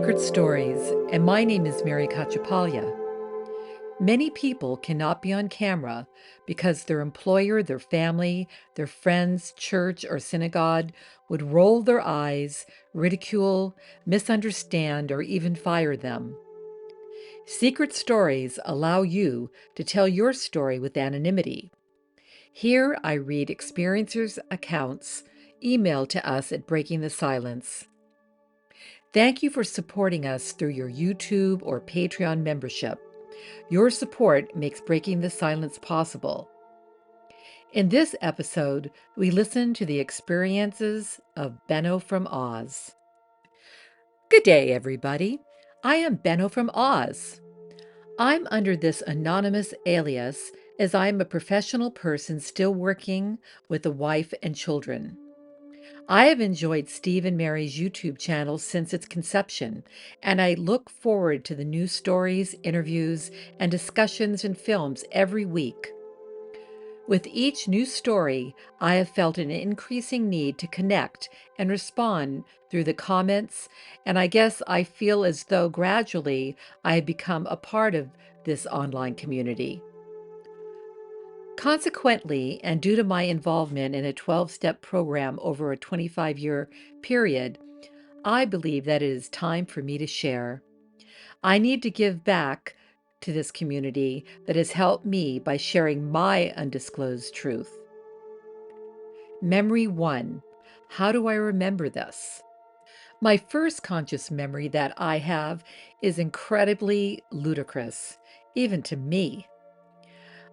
Secret Stories, and my name is Mary Cacciapaglia. Many people cannot be on camera because their employer, their family, their friends, church, or synagogue would roll their eyes, ridicule, misunderstand, or even fire them. Secret Stories allow you to tell your story with anonymity. Here I read experiencers' accounts emailed to us at Breaking the Silence. Thank you for supporting us through your YouTube or Patreon membership. Your support makes Breaking the Silence possible. In this episode, we listen to the experiences of Benno from Oz. Good day, everybody. I am Benno from Oz. I'm under this anonymous alias as I am a professional person still working with a wife and children. I have enjoyed Steve and Mary's YouTube channel since its conception, and I look forward to the new stories, interviews, and discussions and films every week. With each new story, I have felt an increasing need to connect and respond through the comments, and I guess I feel as though gradually I have become a part of this online community. Consequently, and due to my involvement in a 12-step program over a 25-year period, I believe that it is time for me to share. I need to give back to this community that has helped me by sharing my undisclosed truth. Memory 1. How do I remember this? My first conscious memory that I have is incredibly ludicrous, even to me.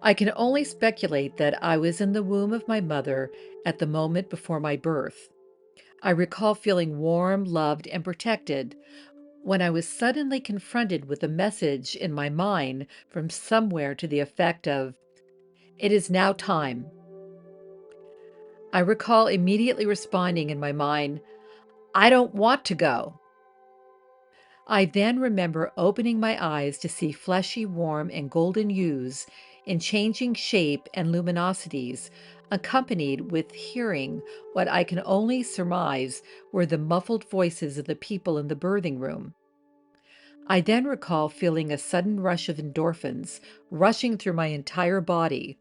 I can only speculate that I was in the womb of my mother at the moment before my birth. I recall feeling warm, loved, and protected when I was suddenly confronted with a message in my mind from somewhere to the effect of, "It is now time." I recall immediately responding in my mind, "I don't want to go." I then remember opening my eyes to see fleshy, warm, and golden hues in changing shape and luminosities, accompanied with hearing what I can only surmise were the muffled voices of the people in the birthing room. I then recall feeling a sudden rush of endorphins rushing through my entire body,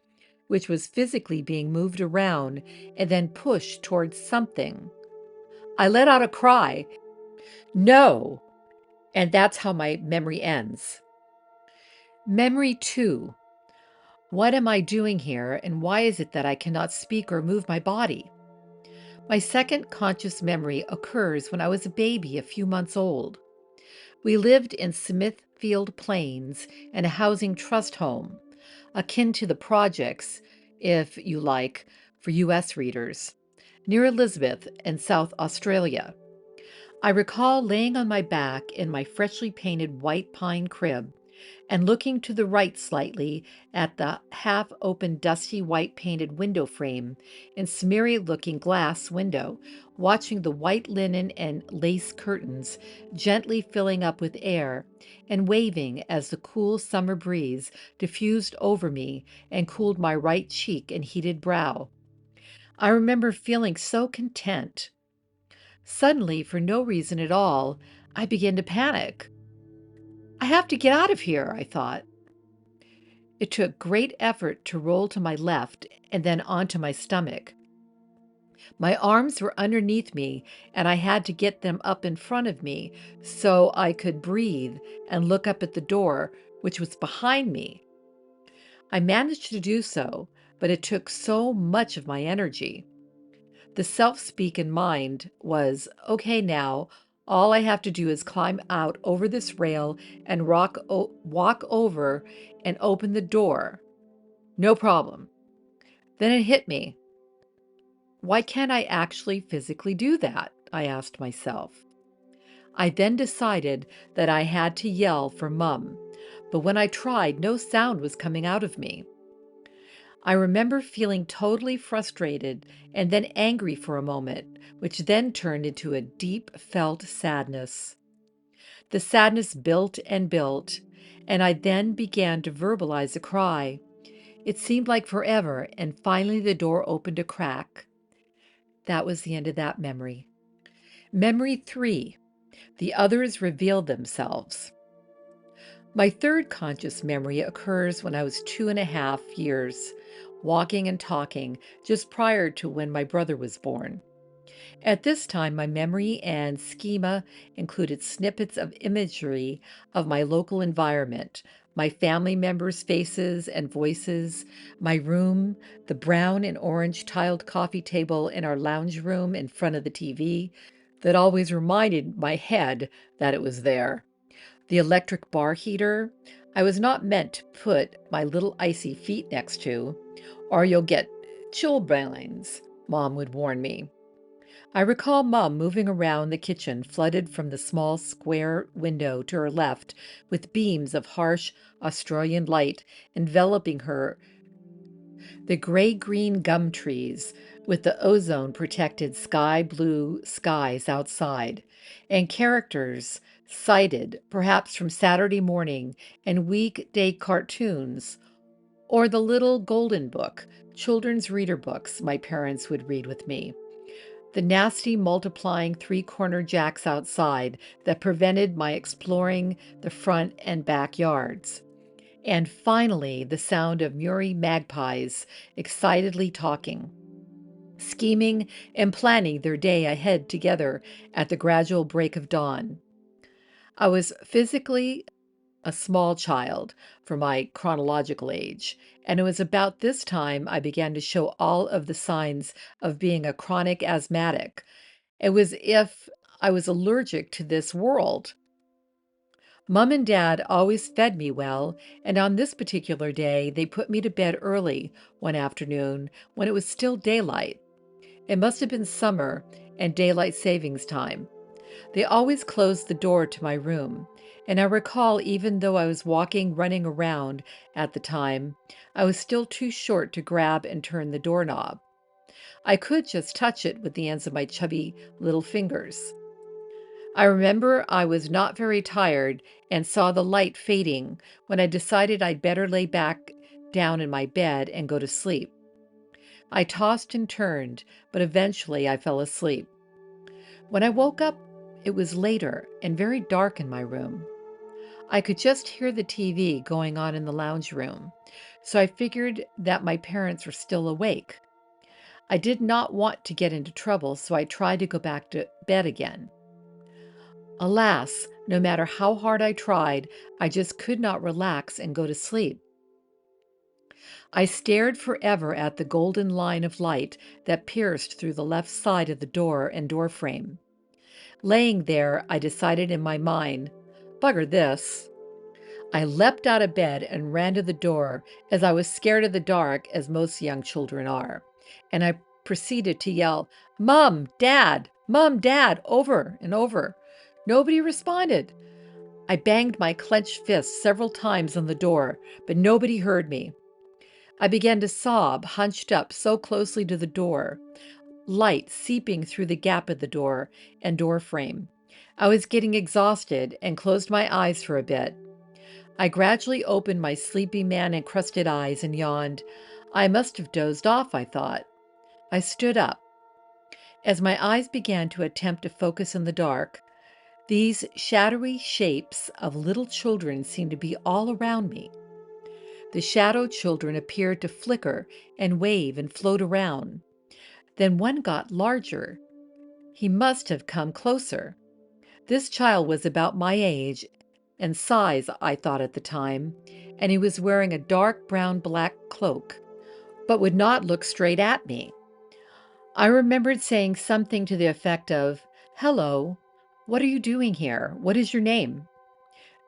which was physically being moved around and then pushed towards something. I let out a cry, "No!" And that's how my memory ends. Memory 2. What am I doing here, and why is it that I cannot speak or move my body? My second conscious memory occurs when I was a baby a few months old. We lived in Smithfield Plains in a housing trust home, akin to the projects, if you like, for U.S. readers, near Elizabeth in South Australia. I recall laying on my back in my freshly painted white pine crib and looking to the right slightly at the half-open dusty white painted window frame and smeary-looking glass window, watching the white linen and lace curtains gently filling up with air and waving as the cool summer breeze diffused over me and cooled my right cheek and heated brow. I remember feeling so content. Suddenly, for no reason at all, I began to panic. "I have to get out of here," I thought. It took great effort to roll to my left and then onto my stomach. My arms were underneath me, and I had to get them up in front of me so I could breathe and look up at the door, which was behind me. I managed to do so, but it took so much of my energy. The self-speak in mind was, "Okay, now, all I have to do is climb out over this rail and walk over and open the door. No problem." Then it hit me. Why can't I actually physically do that? I asked myself. I then decided that I had to yell for Mum, but when I tried, no sound was coming out of me. I remember feeling totally frustrated and then angry for a moment, which then turned into a deep felt sadness. The sadness built and built, and I then began to verbalize a cry. It seemed like forever, and finally the door opened a crack. That was the end of that memory. Memory 3. The others revealed themselves. My third conscious memory occurs when I was 2.5 years, walking and talking just prior to when my brother was born. At this time, my memory and schema included snippets of imagery of my local environment, my family members' faces and voices, my room, the brown and orange tiled coffee table in our lounge room in front of the TV that always reminded my head that it was there, the electric bar heater I was not meant to put my little icy feet next to, or you'll get chilblains, Mom would warn me. I recall Mom moving around the kitchen, flooded from the small square window to her left with beams of harsh Australian light enveloping her, the gray green gum trees with the ozone protected sky blue skies outside, and characters cited perhaps from Saturday morning and weekday cartoons, or the little golden book, children's reader books my parents would read with me. The nasty multiplying three-corner jacks outside that prevented my exploring the front and backyards. And finally, the sound of Murray magpies excitedly talking, scheming and planning their day ahead together at the gradual break of dawn. I was physically a small child for my chronological age, and it was about this time I began to show all of the signs of being a chronic asthmatic. It was if I was allergic to this world. Mom and Dad always fed me well, and on this particular day, they put me to bed early one afternoon when it was still daylight. It must have been summer and daylight savings time. They always closed the door to my room, and I recall even though I was running around at the time, I was still too short to grab and turn the doorknob. I could just touch it with the ends of my chubby little fingers. I remember I was not very tired and saw the light fading when I decided I'd better lay back down in my bed and go to sleep. I tossed and turned, but eventually I fell asleep. When I woke up, it was later and very dark in my room. I could just hear the TV going on in the lounge room, so I figured that my parents were still awake. I did not want to get into trouble, so I tried to go back to bed again. Alas, no matter how hard I tried, I just could not relax and go to sleep. I stared forever at the golden line of light that pierced through the left side of the door and door frame. Laying there, I decided in my mind, bugger this. I leapt out of bed and ran to the door as I was scared of the dark, as most young children are. And I proceeded to yell, Mom, Dad, over and over. Nobody responded. I banged my clenched fist several times on the door, but nobody heard me. I began to sob, hunched up so closely to the door, light seeping through the gap of the door and door frame. I was getting exhausted and closed my eyes for a bit. I gradually opened my sleepy man-encrusted eyes and yawned. I must have dozed off, I thought. I stood up. As my eyes began to attempt to focus in the dark, these shadowy shapes of little children seemed to be all around me. The shadow children appeared to flicker and wave and float around. Then one got larger. He must have come closer. This child was about my age and size, I thought at the time, and he was wearing a dark brown black cloak, but would not look straight at me. I remembered saying something to the effect of, "Hello, what are you doing here? What is your name?"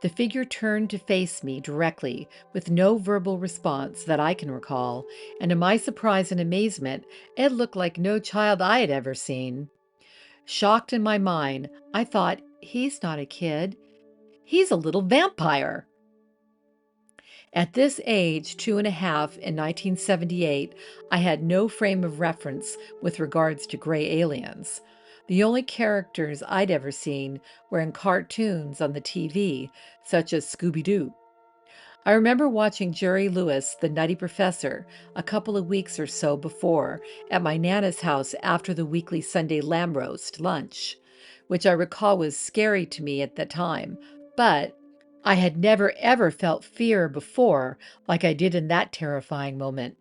The figure turned to face me directly with no verbal response that I can recall, and to my surprise and amazement, it looked like no child I had ever seen. Shocked in my mind, I thought, he's not a kid, he's a little vampire. At this age, 2.5, in 1978, I had no frame of reference with regards to gray aliens. The only characters I'd ever seen were in cartoons on the TV, such as Scooby-Doo. I remember watching Jerry Lewis, the Nutty Professor, a couple of weeks or so before at my Nana's house after the weekly Sunday lamb roast lunch. which I recall was scary to me at the time, but I had never ever felt fear before like I did in that terrifying moment.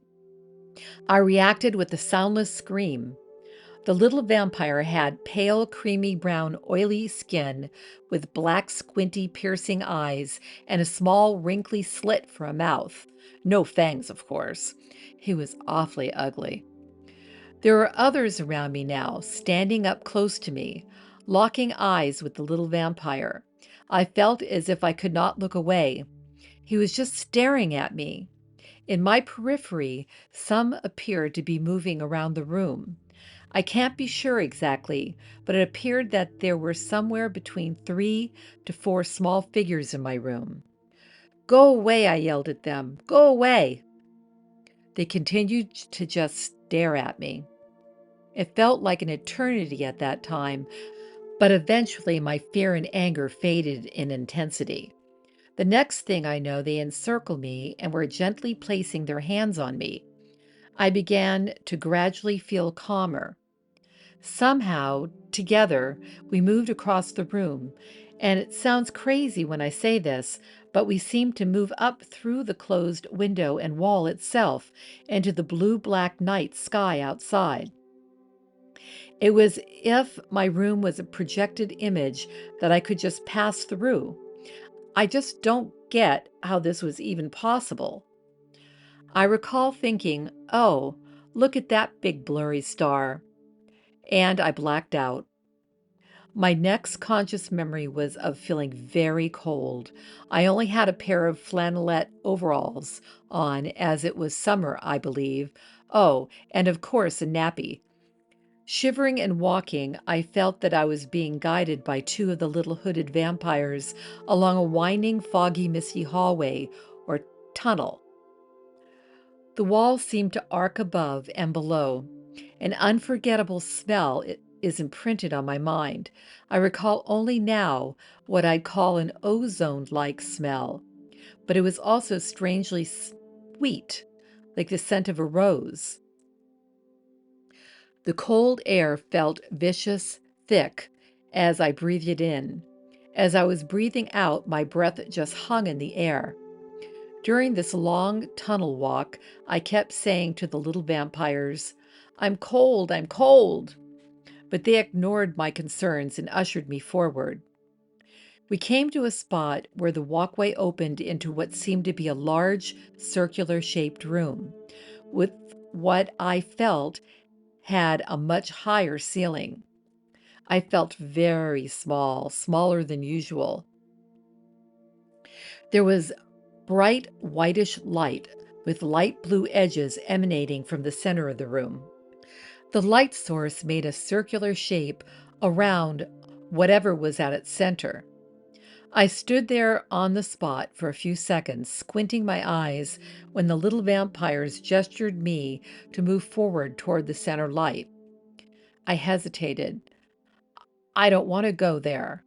I reacted with a soundless scream. The little vampire had pale, creamy brown, oily skin with black, squinty, piercing eyes and a small, wrinkly slit for a mouth. No fangs, of course. He was awfully ugly. There were others around me now, standing up close to me, locking eyes with the little vampire. I felt as if I could not look away. He was just staring at me. In my periphery, some appeared to be moving around the room. I can't be sure exactly, but it appeared that there were somewhere between 3 to 4 small figures in my room. "Go away," I yelled at them. "Go away." They continued to just stare at me. It felt like an eternity at that time, but eventually my fear and anger faded in intensity. The next thing I know, they encircled me and were gently placing their hands on me. I began to gradually feel calmer. Somehow, together, we moved across the room, and it sounds crazy when I say this, but we seemed to move up through the closed window and wall itself into the blue-black night sky outside. It was as if my room was a projected image that I could just pass through. I just don't get how this was even possible. I recall thinking, "Oh, look at that big blurry star," and I blacked out. My next conscious memory was of feeling very cold. I only had a pair of flannelette overalls on, as it was summer, I believe. Oh, and of course, a nappy. Shivering and walking, I felt that I was being guided by 2 of the little hooded vampires along a winding, foggy, misty hallway or tunnel. The walls seemed to arc above and below. An unforgettable smell is imprinted on my mind. I recall only now what I'd call an ozone-like smell, but it was also strangely sweet, like the scent of a rose. The cold air felt vicious, thick, as I breathed it in. As I was breathing out, my breath just hung in the air. During this long tunnel walk, I kept saying to the little vampires, "I'm cold, I'm cold." But they ignored my concerns and ushered me forward. We came to a spot where the walkway opened into what seemed to be a large, circular shaped room, with what I felt had a much higher ceiling. I felt very small, smaller than usual. There was bright whitish light with light blue edges emanating from the center of the room. The light source made a circular shape around whatever was at its center. I stood there on the spot for a few seconds, squinting my eyes when the little vampires gestured me to move forward toward the center light. I hesitated. "I don't want to go there,"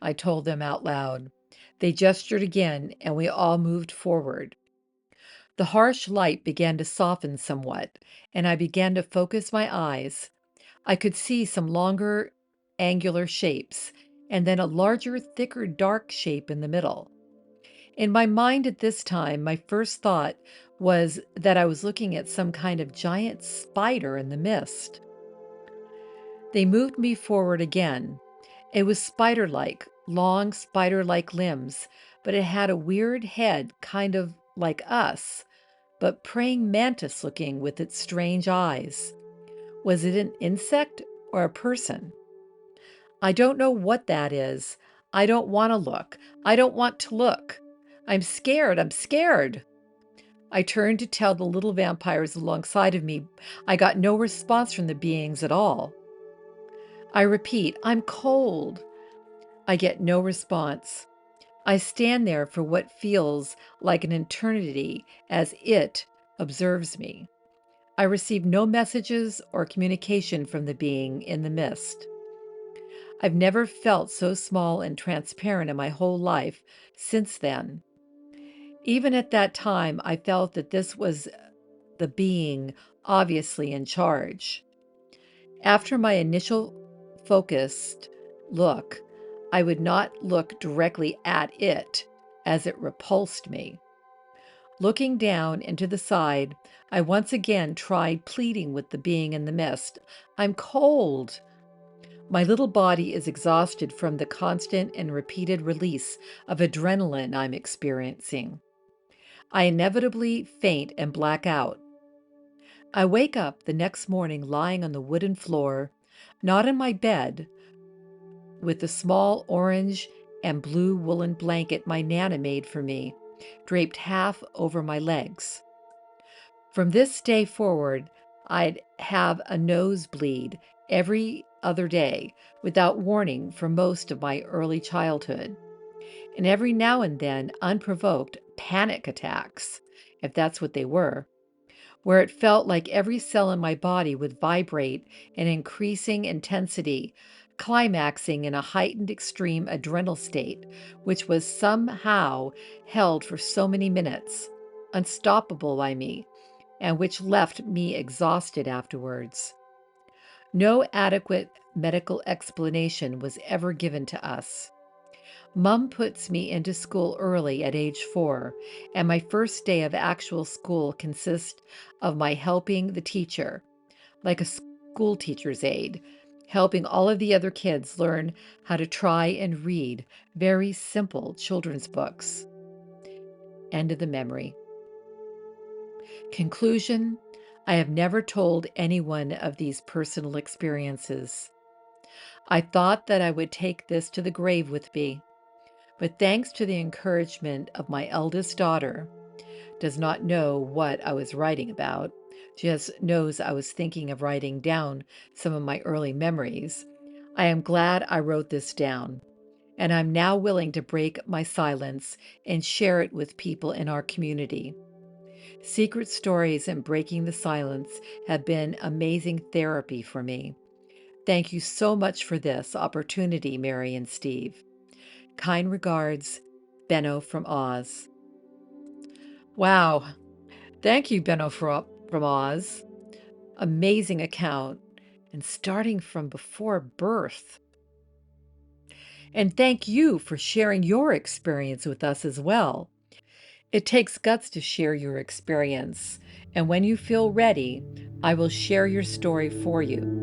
I told them out loud. They gestured again, and we all moved forward. The harsh light began to soften somewhat, and I began to focus my eyes. I could see some longer, angular shapes, and then a larger, thicker, dark shape in the middle. In my mind at this time, my first thought was that I was looking at some kind of giant spider in the mist. They moved me forward again. It was spider-like, long spider-like limbs, but it had a weird head, kind of like us, but praying mantis looking with its strange eyes. Was it an insect or a person? "I don't know what that is. I don't want to look. I don't want to look. I'm scared. I'm scared." I turned to tell the little vampires alongside of me. I got no response from the beings at all. I repeat, "I'm cold." I get no response. I stand there for what feels like an eternity as it observes me. I receive no messages or communication from the being in the mist. I've never felt so small and transparent in my whole life since then. Even at that time, I felt that this was the being obviously in charge. After my initial focused look, I would not look directly at it, as it repulsed me. Looking down into the side, I once again tried pleading with the being in the mist. I'm cold. My little body is exhausted from the constant and repeated release of adrenaline I'm experiencing. I inevitably faint and black out. I wake up the next morning lying on the wooden floor, not in my bed, with the small orange and blue woolen blanket my Nana made for me, draped half over my legs. From this day forward, I'd have a nosebleed every other day without warning for most of my early childhood, and every now and then unprovoked panic attacks, if that's what they were, where it felt like every cell in my body would vibrate in increasing intensity, climaxing in a heightened extreme adrenal state, which was somehow held for so many minutes, unstoppable by me, and which left me exhausted afterwards. No adequate medical explanation was ever given to us. Mom puts me into school early at age 4, and my first day of actual school consists of my helping the teacher, like a school teacher's aide, helping all of the other kids learn how to try and read very simple children's books. End of the memory. Conclusion: I have never told anyone of these personal experiences. I thought that I would take this to the grave with me, but thanks to the encouragement of my eldest daughter, does not know what I was writing about, just knows I was thinking of writing down some of my early memories. I am glad I wrote this down, and I'm now willing to break my silence and share it with people in our community. Secret stories and breaking the silence have been amazing therapy for me. Thank you so much for this opportunity, Mary and Steve. Kind regards, Benno from Oz. Wow. Thank you, Benno from Oz. Amazing account, and starting from before birth. And thank you for sharing your experience with us as well. It takes guts to share your experience, and when you feel ready, I will share your story for you.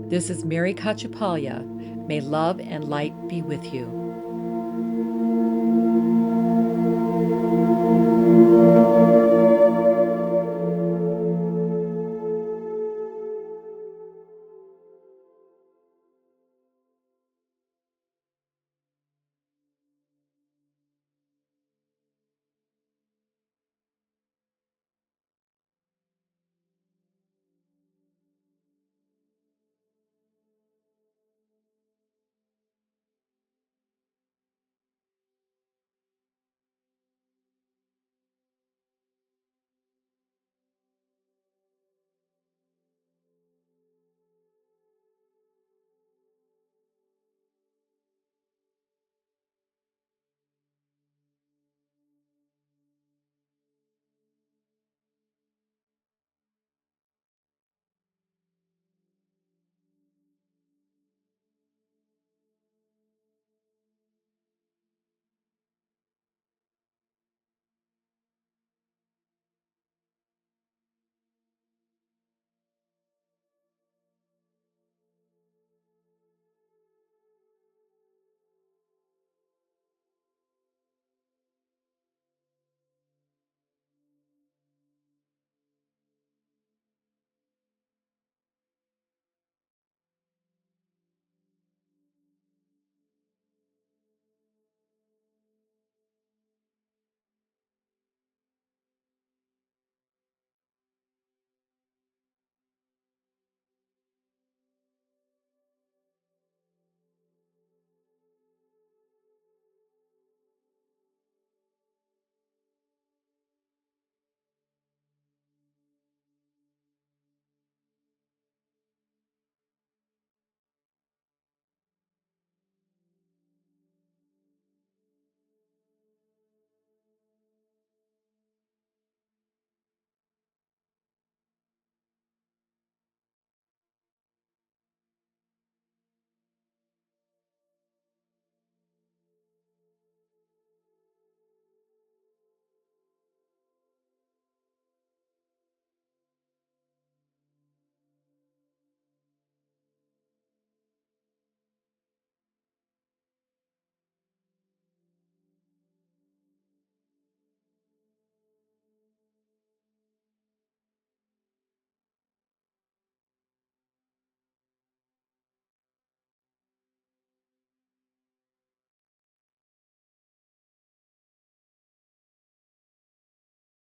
This is Mary Cachapalia. May love and light be with you.